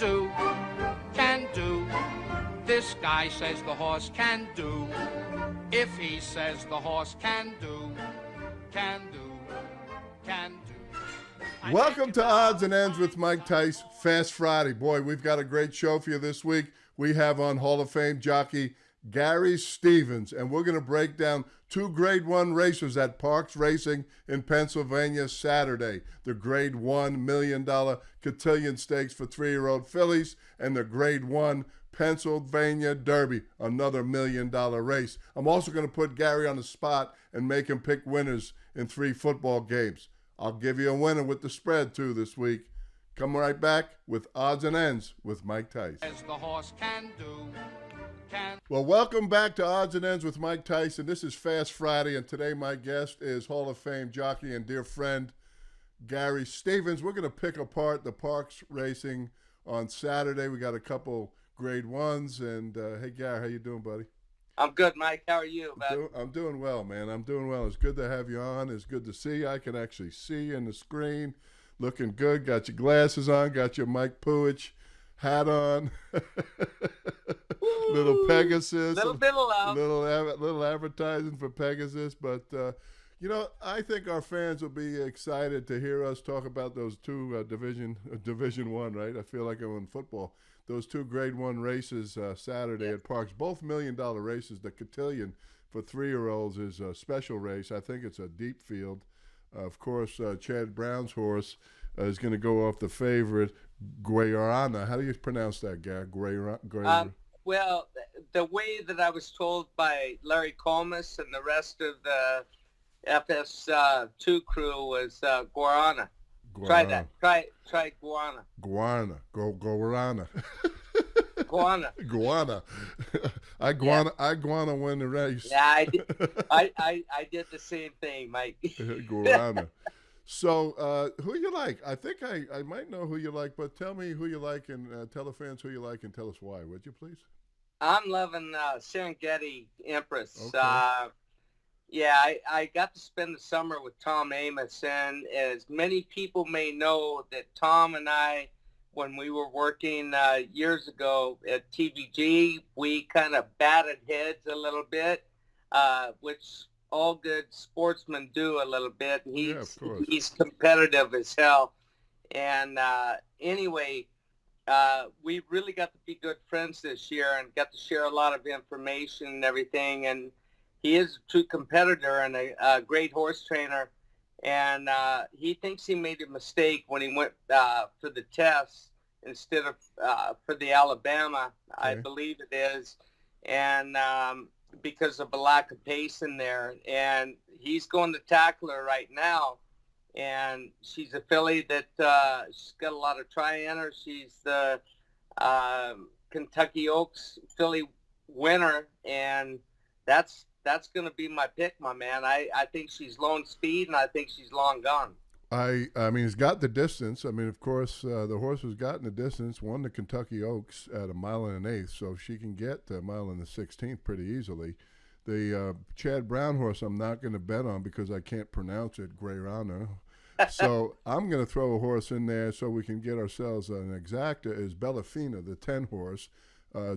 do, can do. This guy says the horse can do. If he says the horse can do, can do, can do. Welcome to Odds and Ends with Mike Tice, Fast Friday. Boy, we've got a great show for you this week. We have on Hall of Fame jockey Gary Stevens, and we're going to break down two Grade 1 racers at Parks Racing in Pennsylvania Saturday. The Grade 1 $1 million Cotillion Stakes for 3-year-old fillies and the Grade 1 Pennsylvania Derby, another $1 million race. I'm also going to put Gary on the spot and make him pick winners in 3 football games. I'll give you a winner with the spread, too, this week. Come right back with Odds and Ends with Mike Tice. As the horse can do, can. Well, welcome back to Odds and Ends with Mike Tyson. This is Fast Friday, and today my guest is Hall of Fame jockey and dear friend Gary Stevens. We're going to pick apart the Parks Racing on Saturday. We got a couple Grade 1s, and hey, Gary, how you doing, buddy? I'm good, Mike. How are you, man? I'm doing well, man. I'm doing well. It's good to have you on. It's good to see you. I can actually see you in the screen. Looking good. Got your glasses on. Got your Mike Puich hat on. Little Pegasus. Little bit of love. Little advertising for Pegasus. But, you know, I think our fans will be excited to hear us talk about those two Division One, right? I feel like I'm in football. Those two Grade 1 races Saturday at Parks, both $1 million races. The Cotillion for 3-year-olds is a special race. I think it's a deep field. Of course, Chad Brown's horse is going to go off the favorite, Guarana. How do you pronounce that, Gary? Well, the way that I was told by Larry Colmus and the rest of the FS2 crew was Guarana. Try that. Try Guarana. Guarana. Guarana. Guarana. I guana win the race. Yeah, I did. I did the same thing, Mike. Guarana. So, who you like? I think I might know who you like, but tell me who you like and tell the fans who you like and tell us why, would you please? I'm loving Serengeti Empress. Okay. Yeah, I got to spend the summer with Tom Amos, and as many people may know that Tom and I, when we were working years ago at TVG, we kind of batted heads a little bit, which all good sportsmen do a little bit. He's competitive as hell. And anyway, we really got to be good friends this year and got to share a lot of information and everything. And he is a true competitor and a great horse trainer. And he thinks he made a mistake when he went for the test instead of for the Alabama, okay. I believe it is. And because of a lack of pace in there. And he's going to tackle her right now. And she's a filly that she's got a lot of try-inners. She's the Kentucky Oaks filly winner. And that's going to be my pick, my man. I think she's lone speed, and I think she's long gone. I mean, he's got the distance. I mean, of course, the horse has gotten the distance, won the Kentucky Oaks at 1 1/8, so she can get to 1 16 pretty easily. The Chad Brown horse I'm not going to bet on because I can't pronounce it, Guarana. So I'm going to throw a horse in there so we can get ourselves an exacta, is Bellafina, the 10 horse,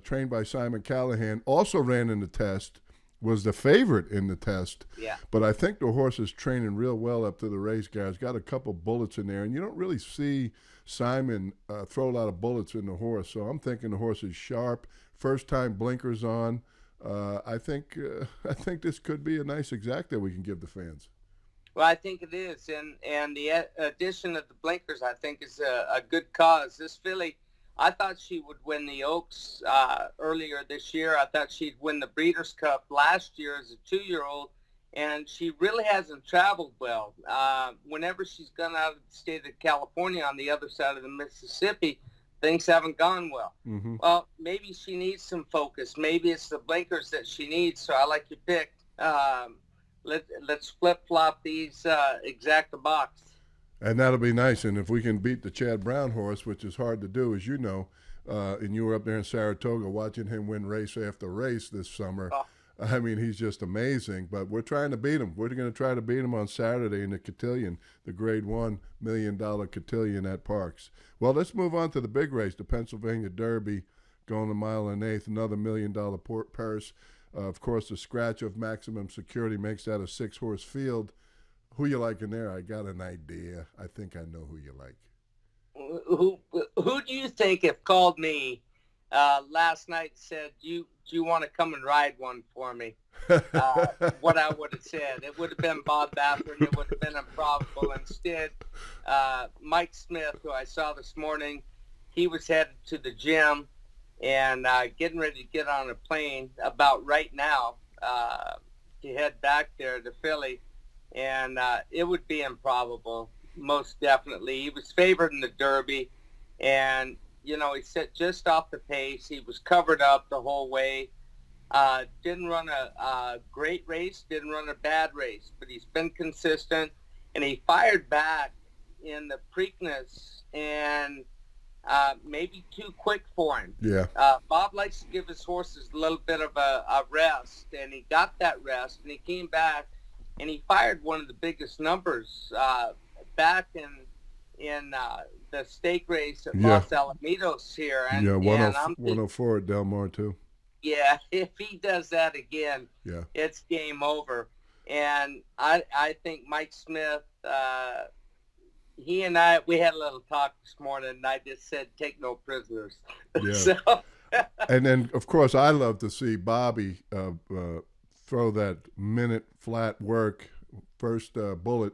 trained by Simon Callahan, also ran in the test, was the favorite in the test. Yeah. But I think the horse is training real well up to the race, guys. Got a couple bullets in there, and you don't really see Simon throw a lot of bullets in the horse. So I'm thinking the horse is sharp. First time blinkers on. I think this could be a nice exacta we can give the fans. Well, I think it is, and the addition of the blinkers, I think, is a good cause. This filly, I thought she would win the Oaks earlier this year. I thought she'd win the Breeders' Cup last year as a 2-year-old, and she really hasn't traveled well. Whenever she's gone out of the state of California on the other side of the Mississippi, things haven't gone well. Mm-hmm. Well, maybe she needs some focus. Maybe it's the blinkers that she needs, so I like your pick. Let's flip-flop these exacta box. And that'll be nice. And if we can beat the Chad Brown horse, which is hard to do, as you know, and you were up there in Saratoga watching him win race after race this summer, I mean, he's just amazing. But we're trying to beat him. We're going to try to beat him on Saturday in the cotillion, the Grade One $1 million cotillion at Parks. Well, let's move on to the big race, the Pennsylvania Derby, going a mile and eighth, another $1 million purse. Of course, the scratch of maximum security makes that a 6-horse field. Who you like in there? I got an idea. I think I know who you like. Who do you think if called me last night and said, do you want to come and ride one for me? What I would have said. It would have been Bob Baffert, and it would have been improbable. Instead, Mike Smith, who I saw this morning, he was headed to the gym and getting ready to get on a plane about right now to head back there to Philly. And it would be improbable, most definitely. He was favored in the Derby, and, you know, he set just off the pace. He was covered up the whole way. Didn't run a great race, didn't run a bad race, but he's been consistent, and he fired back in the Preakness, and maybe too quick for him. Yeah. Bob likes to give his horses a little bit of a rest, and he got that rest, and he came back, and he fired one of the biggest numbers back in the stake race at Los Alamitos here. And, yeah, 104 at Del Mar, too. Yeah, if he does that again, yeah, it's game over. And I think Mike Smith, he and I, we had a little talk this morning, and I just said, take no prisoners. Yeah. So, and then, of course, I love to see Bobby throw that minute flat work, first bullet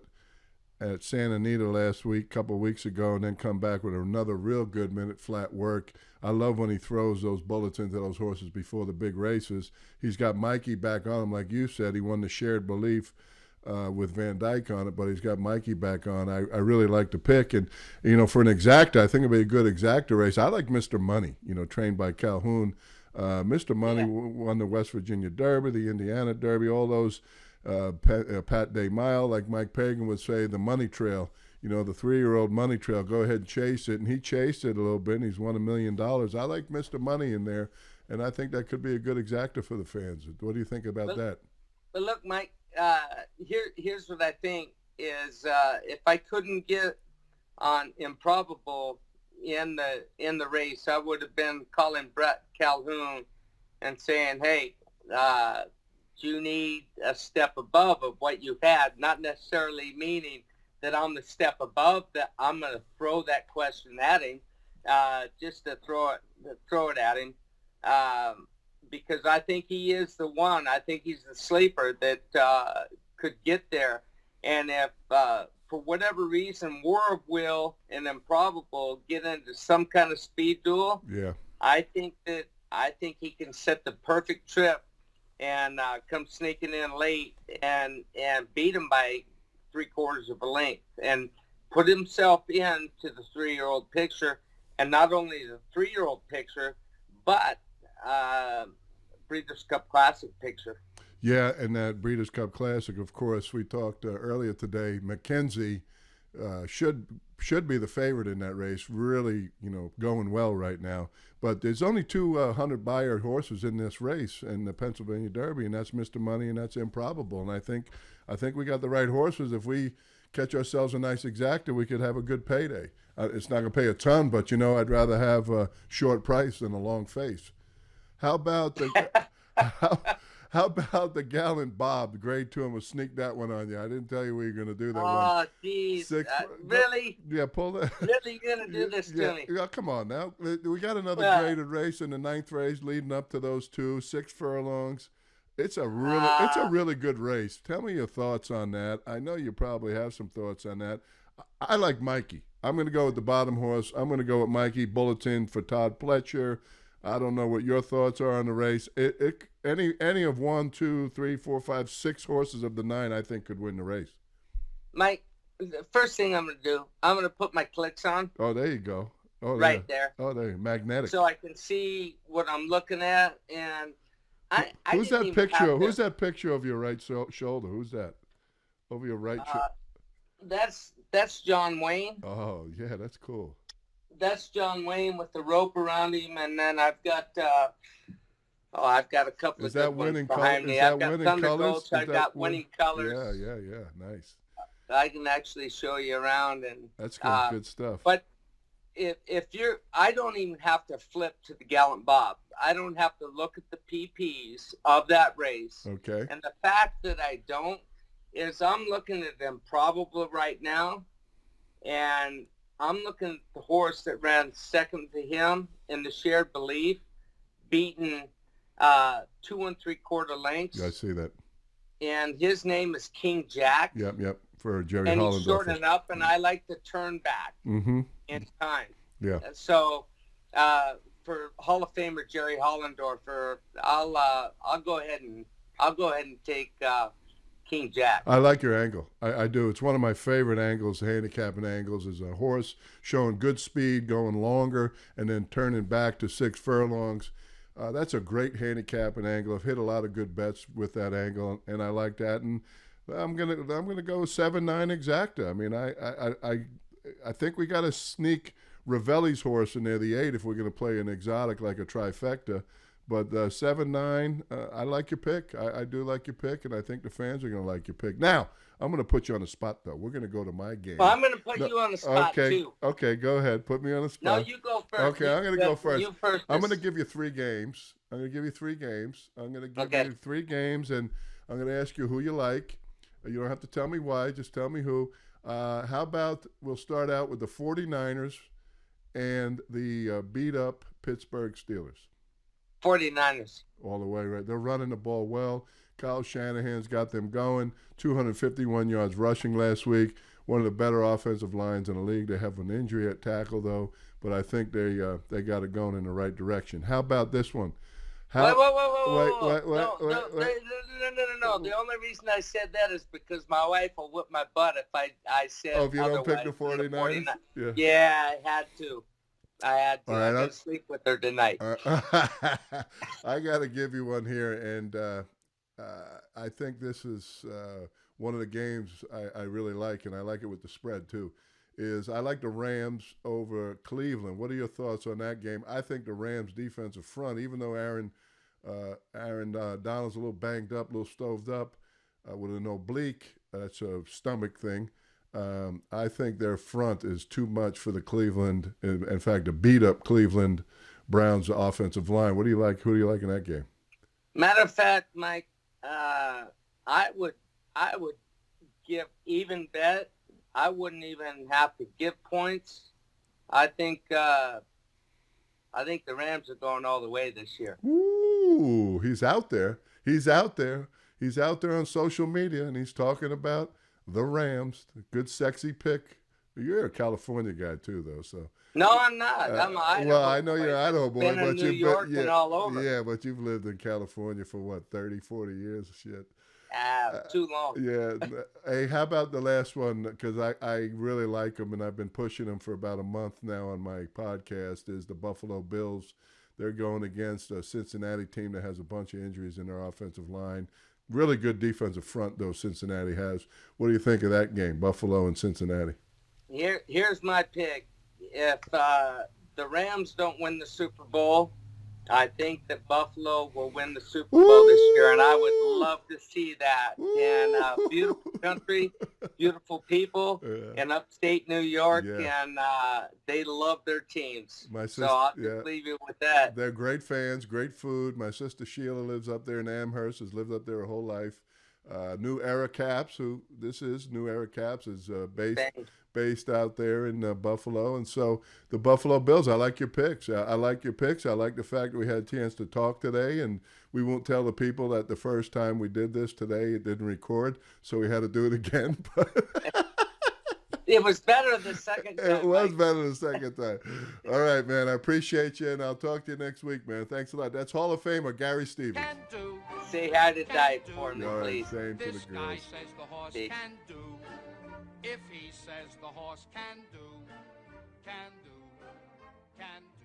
at Santa Anita last week, couple of weeks ago, and then come back with another real good minute flat work. I love when he throws those bullets into those horses before the big races. He's got Mikey back on him, like you said. He won the shared belief with Van Dyke on it, but he's got Mikey back on. I really like the pick. And, you know, for an exacta, I think it'll be a good exacta race. I like Mr. Money, you know, trained by Calhoun. Mr. Money won the West Virginia Derby, the Indiana Derby, all those Pat Day Mile, like Mike Pagan would say, the money trail, you know, the 3-year-old money trail. Go ahead and chase it. And he chased it a little bit, and he's won $1 million. I like Mr. Money in there, and I think that could be a good exacta for the fans. What do you think about that? But look, Mike, here's what I think is if I couldn't get on Improbable in the race, I would have been calling Brett Calhoun and saying, hey, you need a step above of what you had, not necessarily meaning that I'm the step above, that I'm going to throw that question at him, just to throw it at him, because I think he is the one. I think he's the sleeper that could get there. And if, for whatever reason, War of Will and Improbable get into some kind of speed duel, I think he can set the perfect trip and come sneaking in late and beat him by 3/4 of a length and put himself into the 3-year-old picture, and not only the 3-year-old picture, but Breeders' Cup Classic picture. Yeah, and that Breeders' Cup Classic, of course, we talked earlier today. McKenzie should be the favorite in that race. Really, you know, going well right now. But there's only 200 Bayard horses in this race in the Pennsylvania Derby, and that's Mr. Money and that's Improbable. And I think we got the right horses. If we catch ourselves a nice exacta, we could have a good payday. It's not going to pay a ton, but, you know, I'd rather have a short price than a long face. How about the how about the Gallant Bob, the Grade 2? I'm going to sneak that one on you. I didn't tell you we were going to do that one. Oh, geez. Really? Yeah, pull that. Really going to do this to me? Yeah, come on now. We got another graded race in the 9th race leading up to those 6 furlongs. It's a really good race. Tell me your thoughts on that. I know you probably have some thoughts on that. I like Mikey. I'm going to go with the bottom horse. I'm going to go with Mikey. Bulletin for Todd Pletcher. I don't know what your thoughts are on the race. Any of 1, 2, 3, 4, 5, 6 horses of the 9, I think, could win the race. Mike, the first thing I'm going to do, I'm going to put my clicks on. Oh, there you go. Oh, right there. Oh, there, magnetic. So I can see what I'm looking at, and Who's that picture? Who's that picture of your right shoulder? Who's that? Over your right shoulder? That's John Wayne. Oh, yeah, that's cool. That's John Wayne with the rope around him, and then I've got Oh, I've got a couple Is of that good ones winning behind color? me. Is I've that got winning Thunder colors? Gulch. Is I've that got winning colors. Yeah. Nice. I can actually show you around. And That's good stuff. But if I don't even have to flip to the Gallant Bob. I don't have to look at the PPs of that race. Okay. And the fact that I don't is I'm looking at them probable right now, and I'm looking at the horse that ran second to him in the Shared Belief, beaten 2 3/4 lengths. Yeah, I see that. And his name is King Jack. Yep. For Jerry And Hollendorfer. he's shortening up, and I like to turn back in time. Yeah. So for Hall of Famer Jerry Hollendorfer, I'll go ahead and take King Jack. I like your angle. I do. It's one of my favorite angles, handicapping angles, is a horse showing good speed, going longer, and then turning back to 6 furlongs. That's a great handicapping angle. I've hit a lot of good bets with that angle, and I like that. And I'm gonna go 7-9 exacta. I mean, I think we got to sneak Ravelli's horse in there, the 8, if we're going to play an exotic like a trifecta. But 7-9, I like your pick. I do like your pick, and I think the fans are going to like your pick. Now, I'm going to put you on the spot, though. We're going to go to my game. Well, I'm going to put you on the spot, too. Okay, go ahead. Put me on the spot. No, you go first. Okay, I'm going to go first. You first. I'm going to give you 3 games. I'm going to give you 3 games. I'm going to give you 3 games, and I'm going to ask you who you like. You don't have to tell me why. Just tell me who. How about we'll start out with the 49ers and the beat-up Pittsburgh Steelers. 49ers. All the way, right? They're running the ball well. Kyle Shanahan's got them going. 251 yards rushing last week. One of the better offensive lines in the league. They have an injury at tackle, though, but I think they got it going in the right direction. How about this one? Wait. Wait. No. The only reason I said that is because my wife will whip my butt if I said if you don't otherwise. pick the 49ers? Yeah, I had to. All right, I'm going to sleep with her tonight. I got to give you one here, and I think this is one of the games I really like, and I like it with the spread too, is I like the Rams over Cleveland. What are your thoughts on that game? I think the Rams' defensive front, even though Aaron Donald's a little banged up, a little stoved up with an oblique, that's a stomach thing. I think their front is too much for the Cleveland. In fact, a beat-up Cleveland Browns offensive line. What do you like? Who do you like in that game? Matter of fact, Mike, I would give even bet. I wouldn't even have to give points. I think the Rams are going all the way this year. Ooh, he's out there. He's out there on social media, and he's talking about the Rams. Good, sexy pick. You're a California guy too, though. So no, I'm not. I'm an Idaho. Well, I know you're an Idaho boy, been but in New York and all over. Yeah, but you've lived in California for what, 30, 40 years? Shit. Too long. Yeah. Hey, how about the last one? Because I really like them, and I've been pushing them for about a month now on my podcast, is the Buffalo Bills. They're going against a Cincinnati team that has a bunch of injuries in their offensive line. Really good defensive front, though, Cincinnati has. What do you think of that game, Buffalo and Cincinnati? Here's my pick. If the Rams don't win the Super Bowl, I think that Buffalo will win the Super Bowl this year, and I would love to see that. And beautiful country, beautiful people in upstate New York, and they love their teams. My sister, so I'll just leave you with that. They're great fans, great food. My sister Sheila lives up there in Amherst, has lived up there her whole life. New Era Caps, New Era Caps is based out there in Buffalo. And so the Buffalo Bills, I like your picks. I like your picks. I like the fact that we had a chance to talk today, and we won't tell the people that the first time we did this today, it didn't record, so we had to do it again. It was better the second time. It was better the second time. All right, man. I appreciate you, and I'll talk to you next week, man. Thanks a lot. That's Hall of Famer Gary Stevens. Say hi to Dice for me, please. Same to the This guy says the horse can do. If he says the horse can do, can do, can do.